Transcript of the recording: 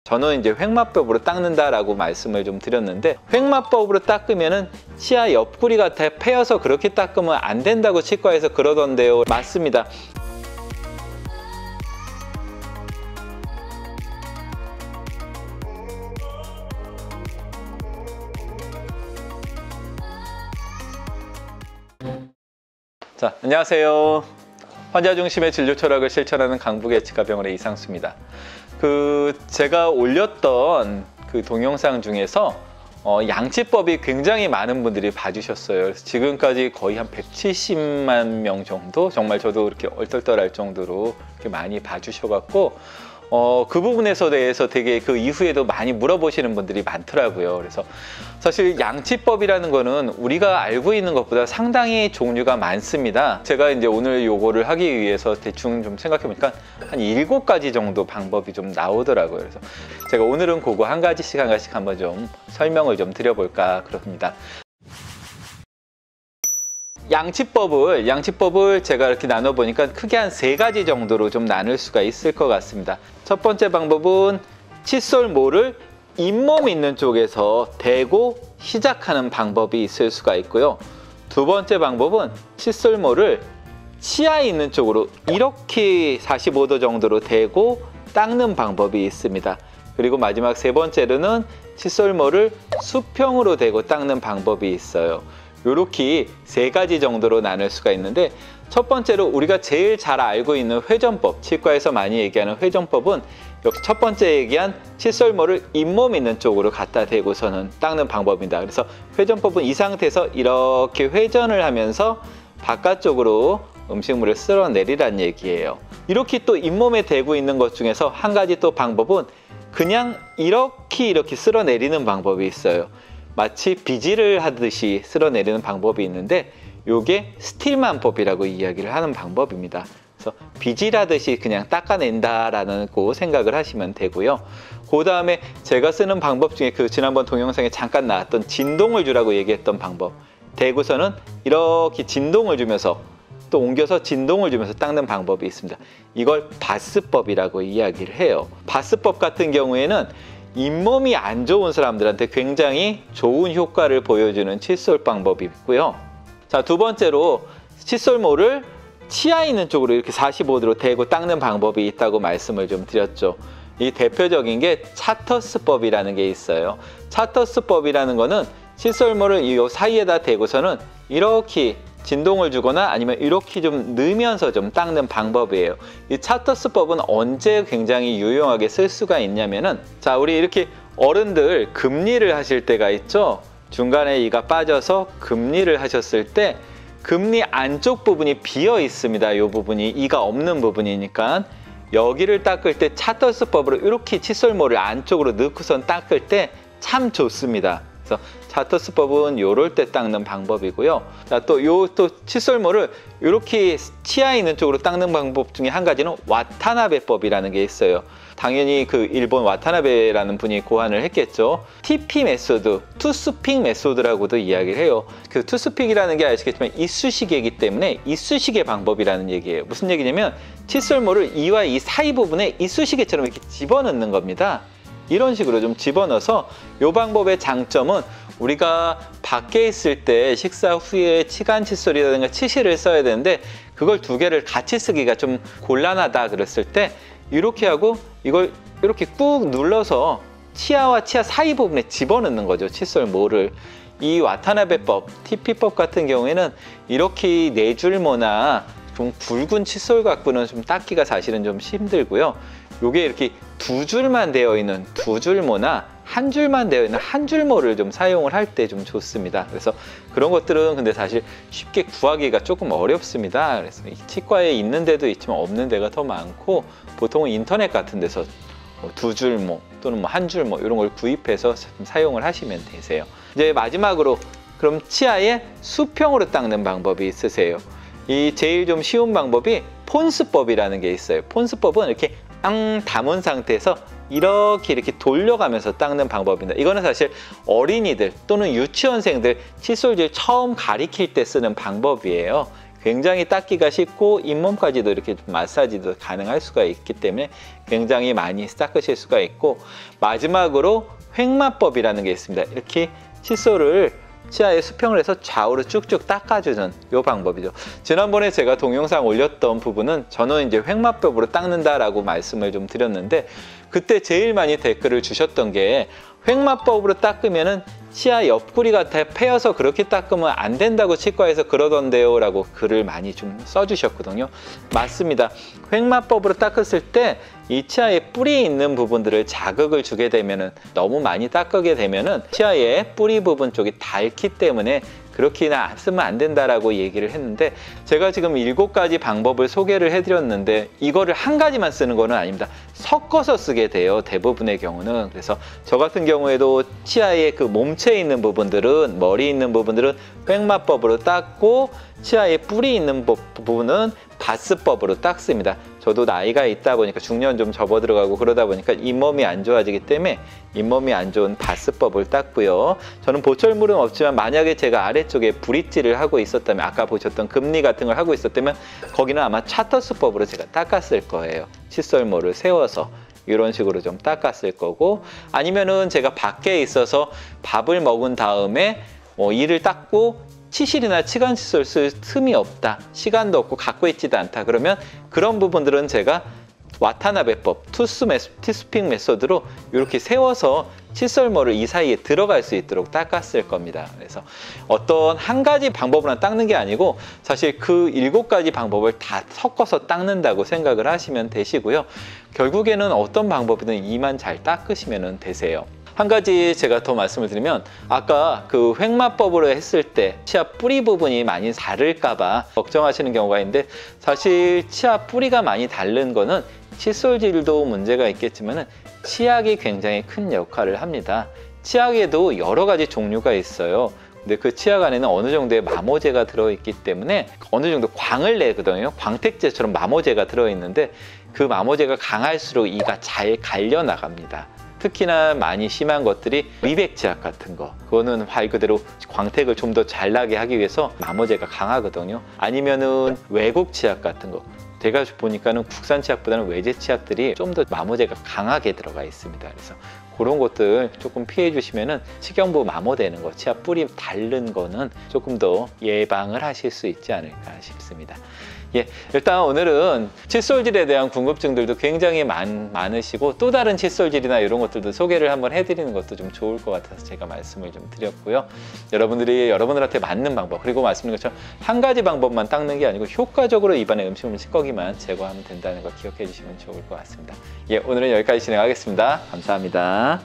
저는 이제 횡마법으로 닦는다라고 말씀을 좀 드렸는데, 횡마법으로 닦으면은 치아 옆구리가 다 패여서 그렇게 닦으면 안 된다고 치과에서 그러던데요. 맞습니다. 자, 안녕하세요. 환자 중심의 진료 철학을 실천하는 강북예치과병원의 이상수입니다. 제가 올렸던 그 동영상 중에서 양치법이 굉장히 많은 분들이 봐주셨어요. 그래서 지금까지 거의 한 170만 명 정도, 정말 저도 이렇게 얼떨떨할 정도로 이렇게 많이 봐주셔갖고 그 부분에서 대해서 되게 그 이후에도 많이 물어보시는 분들이 많더라고요. 그래서 사실 양치법이라는 거는 우리가 알고 있는 것보다 상당히 종류가 많습니다. 제가 이제 오늘 요거를 하기 위해서 대충 좀 생각해보니까 한 7가지 정도 방법이 좀 나오더라고요. 그래서 제가 오늘은 그거 한 가지씩 한번 좀 설명을 좀 드려볼까 그럽니다. 양치법을 제가 이렇게 나눠보니까 크게 한 3가지 정도로 좀 나눌 수가 있을 것 같습니다. 첫 번째 방법은 칫솔모를 잇몸 있는 쪽에서 대고 시작하는 방법이 있을 수가 있고요. 두 번째 방법은 칫솔모를 치아에 있는 쪽으로 이렇게 45도 정도로 대고 닦는 방법이 있습니다. 그리고 마지막 세 번째로는 칫솔모를 수평으로 대고 닦는 방법이 있어요. 이렇게 3가지 정도로 나눌 수가 있는데, 첫 번째로 우리가 제일 잘 알고 있는 회전법, 치과에서 많이 얘기하는 회전법은 역시 첫 번째 얘기한 칫솔모를 잇몸 있는 쪽으로 갖다 대고서는 닦는 방법입니다. 그래서 회전법은 이 상태에서 이렇게 회전을 하면서 바깥쪽으로 음식물을 쓸어내리란 얘기예요. 이렇게 또 잇몸에 대고 있는 것 중에서 한 가지 또 방법은 그냥 이렇게 쓸어내리는 방법이 있어요. 마치 비질을 하듯이 쓸어내리는 방법이 있는데, 이게 스틸만법이라고 이야기를 하는 방법입니다. 그래서 비질하듯이 그냥 닦아낸다라는 거 생각을 하시면 되고요. 그 다음에 제가 쓰는 방법 중에 지난번 동영상에 잠깐 나왔던 진동을 주라고 얘기했던 방법, 대고서는 이렇게 진동을 주면서 또 옮겨서 진동을 주면서 닦는 방법이 있습니다. 이걸 바스법이라고 이야기를 해요. 바스법 같은 경우에는 잇몸이 안 좋은 사람들한테 굉장히 좋은 효과를 보여주는 칫솔 방법이 있고요. 자, 두 번째로 칫솔모를 치아에 있는 쪽으로 이렇게 45도로 대고 닦는 방법이 있다고 말씀을 좀 드렸죠. 이 대표적인 게 차터스법이라는 게 있어요. 차터스법이라는 거는 칫솔모를 이 사이에다 대고서는 이렇게 진동을 주거나 아니면 이렇게 좀 넣으면서 좀 닦는 방법이에요. 이 차터스법은 언제 굉장히 유용하게 쓸 수가 있냐면은, 자, 우리 이렇게 어른들 금리를 하실 때가 있죠. 중간에 이가 빠져서 금리를 하셨을 때 금리 안쪽 부분이 비어 있습니다. 이 부분이 이가 없는 부분이니까 여기를 닦을 때 차터스법으로 이렇게 칫솔모를 안쪽으로 넣고선 닦을 때 참 좋습니다. 그래서 차터스법은 요럴 때 닦는 방법이고요. 자, 또 칫솔모를 이렇게 치아에 있는 쪽으로 닦는 방법 중에 한 가지는 와타나베법이라는 게 있어요. 당연히 일본 와타나베라는 분이 고안을 했겠죠. TP 메소드, 투스픽 메소드라고도 이야기를 해요. 투스픽이라는 게 아시겠지만 이쑤시개이기 때문에 이쑤시개 방법이라는 얘기예요. 무슨 얘기냐면 칫솔모를 이와 이 사이 부분에 이쑤시개처럼 이렇게 집어넣는 겁니다. 이런 식으로 좀 집어넣어서 이 방법의 장점은 우리가 밖에 있을 때 식사 후에 치간 칫솔이라든가 치실을 써야 되는데 그걸 2개를 같이 쓰기가 좀 곤란하다 그랬을 때 이렇게 하고 이걸 이렇게 꾹 눌러서 치아와 치아 사이 부분에 집어넣는 거죠, 칫솔모를. 이 와타나베법, TP법 같은 경우에는 이렇게 4줄모나 좀 굵은 칫솔 갖고는 좀 닦기가 사실은 좀 힘들고요. 요게 이렇게 2줄만 되어 있는 2줄모나 1줄만 되어 있는 1줄모를 좀 사용을 할 때 좀 좋습니다. 그래서 그런 것들은 근데 사실 쉽게 구하기가 조금 어렵습니다. 그래서 치과에 있는 데도 있지만 없는 데가 더 많고, 보통은 인터넷 같은 데서 2줄모 또는 1줄모 이런 걸 구입해서 사용을 하시면 되세요. 이제 마지막으로 그럼 치아에 수평으로 닦는 방법이 있으세요. 이 제일 좀 쉬운 방법이 폰스법이라는 게 있어요. 폰스법은 이렇게 담은 상태에서 이렇게 돌려가면서 닦는 방법입니다. 이거는 사실 어린이들 또는 유치원생들 칫솔질 처음 가리킬 때 쓰는 방법이에요. 굉장히 닦기가 쉽고 잇몸까지도 이렇게 마사지도 가능할 수가 있기 때문에 굉장히 많이 닦으실 수가 있고, 마지막으로 횡마법이라는 게 있습니다. 이렇게 칫솔을 치아에 수평을 해서 좌우로 쭉쭉 닦아주는 이 방법이죠. 지난번에 제가 동영상 올렸던 부분은 저는 이제 횡마법으로 닦는다라고 말씀을 좀 드렸는데, 그때 제일 많이 댓글을 주셨던 게 횡마법으로 닦으면은 치아 옆구리가 다 패여서 그렇게 닦으면 안 된다고 치과에서 그러던데요 라고 글을 많이 좀 써주셨거든요. 맞습니다. 횡마법으로 닦았을 때 이 치아에 뿌리 있는 부분들을 자극을 주게 되면은, 너무 많이 닦게 되면은 치아의 뿌리 부분 쪽이 닳기 때문에 그렇게나 쓰면 안 된다라고 얘기를 했는데, 제가 지금 7가지 방법을 소개를 해드렸는데 이거를 한 가지만 쓰는 거는 아닙니다. 섞어서 쓰게 돼요, 대부분의 경우는. 그래서 저 같은 경우에도 치아의 그 몸체에 있는 부분들은, 머리 있는 부분들은 횡마법으로 닦고, 치아에 뿌리 있는 부분은 바스법으로 닦습니다. 저도 나이가 있다 보니까 중년 좀 접어 들어가고 그러다 보니까 잇몸이 안 좋아지기 때문에 잇몸이 안 좋은 바스법을 닦고요. 저는 보철물은 없지만 만약에 제가 아래쪽에 브릿지를 하고 있었다면, 아까 보셨던 금리 같은 걸 하고 있었다면 거기는 아마 차터스법으로 제가 닦았을 거예요. 칫솔모를 세워서 이런 식으로 좀 닦았을 거고, 아니면은 제가 밖에 있어서 밥을 먹은 다음에 이를 닦고 치실이나 치간 칫솔 쓸 틈이 없다, 시간도 없고 갖고 있지도 않다, 그러면 그런 부분들은 제가 와타나베법, 티스픽 메소드로 이렇게 세워서 칫솔모를 이 사이에 들어갈 수 있도록 닦았을 겁니다. 그래서 어떤 한 가지 방법으로만 닦는 게 아니고 사실 그 7가지 방법을 다 섞어서 닦는다고 생각을 하시면 되시고요. 결국에는 어떤 방법이든 이만 잘 닦으시면 되세요. 한 가지 제가 더 말씀을 드리면, 아까 그 횡마법으로 했을 때 치아 뿌리 부분이 많이 다를까 봐 걱정하시는 경우가 있는데, 사실 치아 뿌리가 많이 다른 거는 칫솔질도 문제가 있겠지만 치약이 굉장히 큰 역할을 합니다. 치약에도 여러 가지 종류가 있어요. 근데 그 치약 안에는 어느 정도의 마모제가 들어있기 때문에 어느 정도 광을 내거든요. 광택제처럼 마모제가 들어있는데 그 마모제가 강할수록 이가 잘 갈려 나갑니다. 특히나 많이 심한 것들이 미백치약 같은 거, 그거는 말 그대로 광택을 좀 더 잘 나게 하기 위해서 마모제가 강하거든요. 아니면은 외국 치약 같은 거, 제가 보니까는 국산 치약보다는 외제 치약들이 좀 더 마모제가 강하게 들어가 있습니다. 그래서 그런 것들 조금 피해 주시면은 치경부 마모되는 거, 치아 뿌리 닳는 거는 조금 더 예방을 하실 수 있지 않을까 싶습니다. 예, 일단 오늘은 칫솔질에 대한 궁금증들도 굉장히 많으시고, 또 다른 칫솔질이나 이런 것들도 소개를 한번 해드리는 것도 좀 좋을 것 같아서 제가 말씀을 좀 드렸고요. 여러분들이 여러분들한테 맞는 방법, 그리고 말씀드린 것처럼 한 가지 방법만 닦는 게 아니고 효과적으로 입안에 음식물 찌꺼기만 제거하면 된다는 거 기억해 주시면 좋을 것 같습니다. 예, 오늘은 여기까지 진행하겠습니다. 감사합니다.